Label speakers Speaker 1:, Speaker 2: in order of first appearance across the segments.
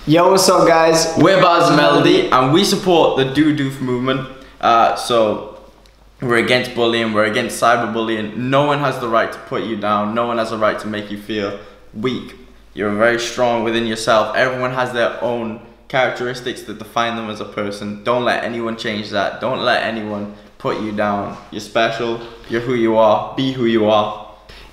Speaker 1: Yo, what's up, guys?
Speaker 2: We're Buzz Melody, and we support the Do Doof movement. So we're against bullying, we're against cyberbullying. No one has the right to put you down. No one has the right to make you feel weak. You're very strong within yourself. Everyone has their own characteristics that define them as a person. Don't let anyone change that. Don't let anyone put you down. You're special. You're who you are. Be who you are.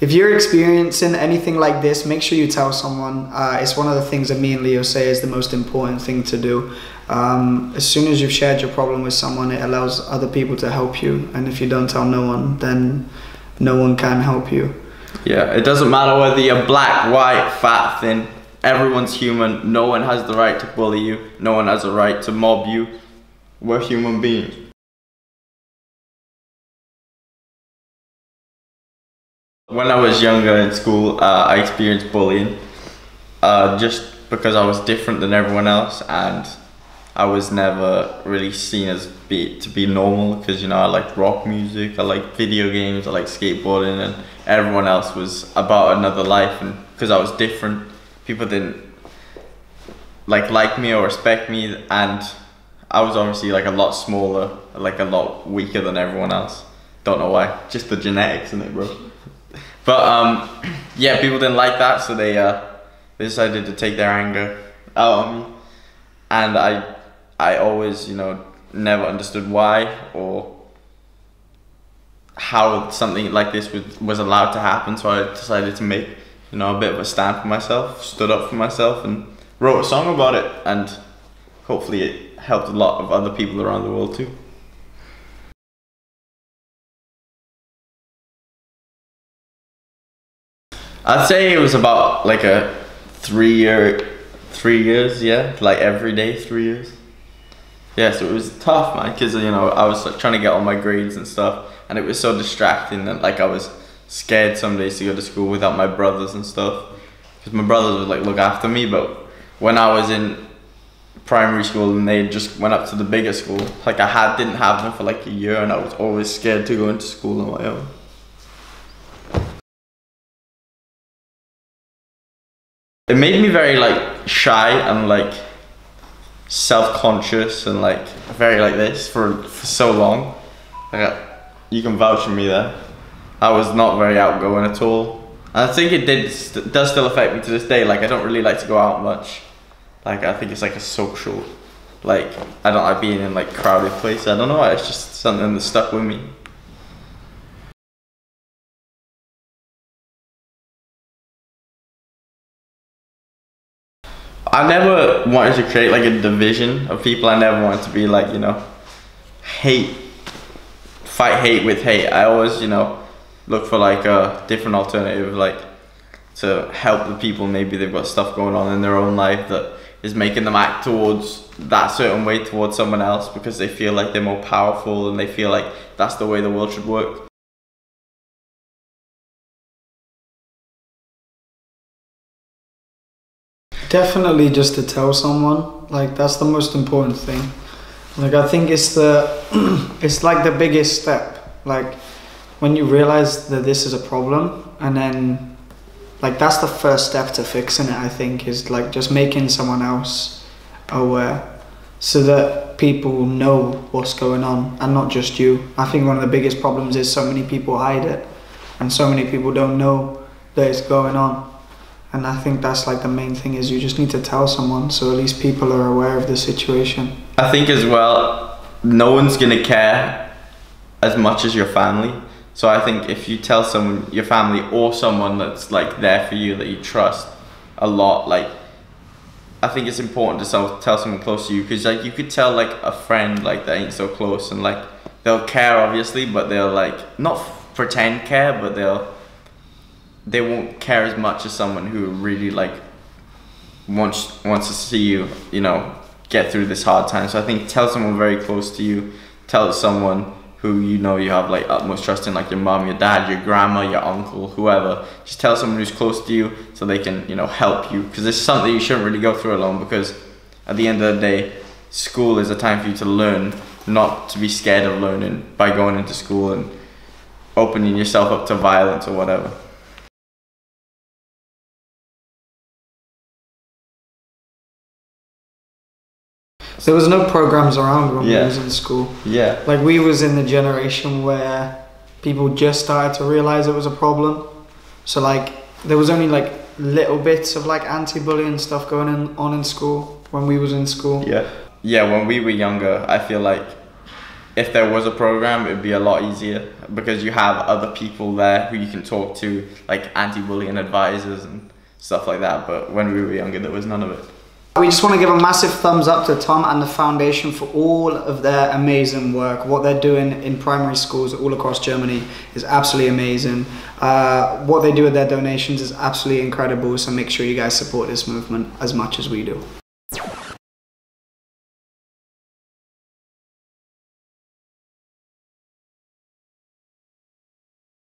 Speaker 1: If you're experiencing anything like this, make sure you tell someone. It's one of the things that me and Leo say is the most important thing to do. As soon as you've shared your problem with someone, it allows other people to help you. And if you don't tell no one, then no one can help you. Yeah,
Speaker 2: it doesn't matter whether you're black, white, fat, thin. Everyone's human. No one has the right to bully you. No one has the right to mob you. We're human beings. When I was younger in school, I experienced bullying just because I was different than everyone else, and I was never really seen as to be normal because, you know, I like rock music, I like video games, I like skateboarding, and everyone else was about another life. And because I was different, people didn't like me or respect me, and I was obviously like a lot smaller, like a lot weaker than everyone else. Don't know why, just the genetics, isn't it, bro? But yeah, people didn't like that, so they decided to take their anger out on me, and I always, you know, never understood why or how something like this was allowed to happen. So I decided to make, you know, a bit of a stand for myself, stood up for myself, and wrote a song about it, and hopefully it helped a lot of other people around the world too. I'd say it was about like a 3 years, yeah, like every day, 3 years. Yeah, so it was tough, man, because, you know, I was like, trying to get all my grades and stuff, and it was so distracting that, like, I was scared some days to go to school without my brothers and stuff, because my brothers would like look after me. But when I was in primary school and they just went up to the bigger school, like didn't have them for like a year, and I was always scared to go into school on my own. It made me very like shy and like self-conscious and like very like this for so long. Like, you can vouch for me there. I was not very outgoing at all. And I think it does still affect me to this day. Like, I don't really like to go out much. Like, I think it's like a social, like, I don't like being in like crowded places. I don't know, it's just something that stuck with me. I never wanted to create like a division of people. I never wanted to be like, you know, fight hate with hate. I always, you know, look for like a different alternative, like to help the people. Maybe they've got stuff going on in their own life that is making them act towards that certain way towards someone else because they feel like they're more powerful and they feel like that's the way the world should work.
Speaker 1: definitely just to tell someone. Like, that's the most important thing. Like, I think it's it's like the biggest step. Like, when you realize that this is a problem, and then like that's the first step to fixing it, I think, is like just making someone else aware so that people know what's going on and not just you. I think one of the biggest problems is so many people hide it and so many people don't know that it's going on. And I think that's like the main thing, is you just need to tell someone so at least people are aware of the situation.
Speaker 2: I think as well, no one's gonna care as much as your family. So I think if you tell someone, your family or someone that's like there for you, that you trust a lot, like, I think it's important to tell someone close to you, because like you could tell like a friend like that ain't so close, and like they'll care obviously, but they'll like not pretend care, but they won't care as much as someone who really like wants to see you, you know, get through this hard time. So I think tell someone very close to you, tell someone who you know you have like utmost trust in, like your mom, your dad, your grandma, your uncle, whoever. Just tell someone who's close to you so they can, you know, help you, because it's something you shouldn't really go through alone, because at the end of the day, school is a time for you to learn, not to be scared of learning by going into school and opening yourself up to violence or whatever.
Speaker 1: there was no programs around when we
Speaker 2: Yeah.
Speaker 1: was in school.
Speaker 2: Yeah.
Speaker 1: Like we was in the generation where people just started to realize it was a problem. So like there was only like little bits of like anti-bullying stuff going on in school when we was in school.
Speaker 2: Yeah. Yeah, when we were younger, I feel like if there was a program, it'd be a lot easier because you have other people there who you can talk to, like anti-bullying advisors and stuff like that. But when we were younger, there was none of it.
Speaker 1: We just want to give a massive thumbs up to Tom and the foundation for all of their amazing work. What they're doing in primary schools all across Germany is absolutely amazing. What they do with their donations is absolutely incredible. So make sure you guys support this movement as much as we do.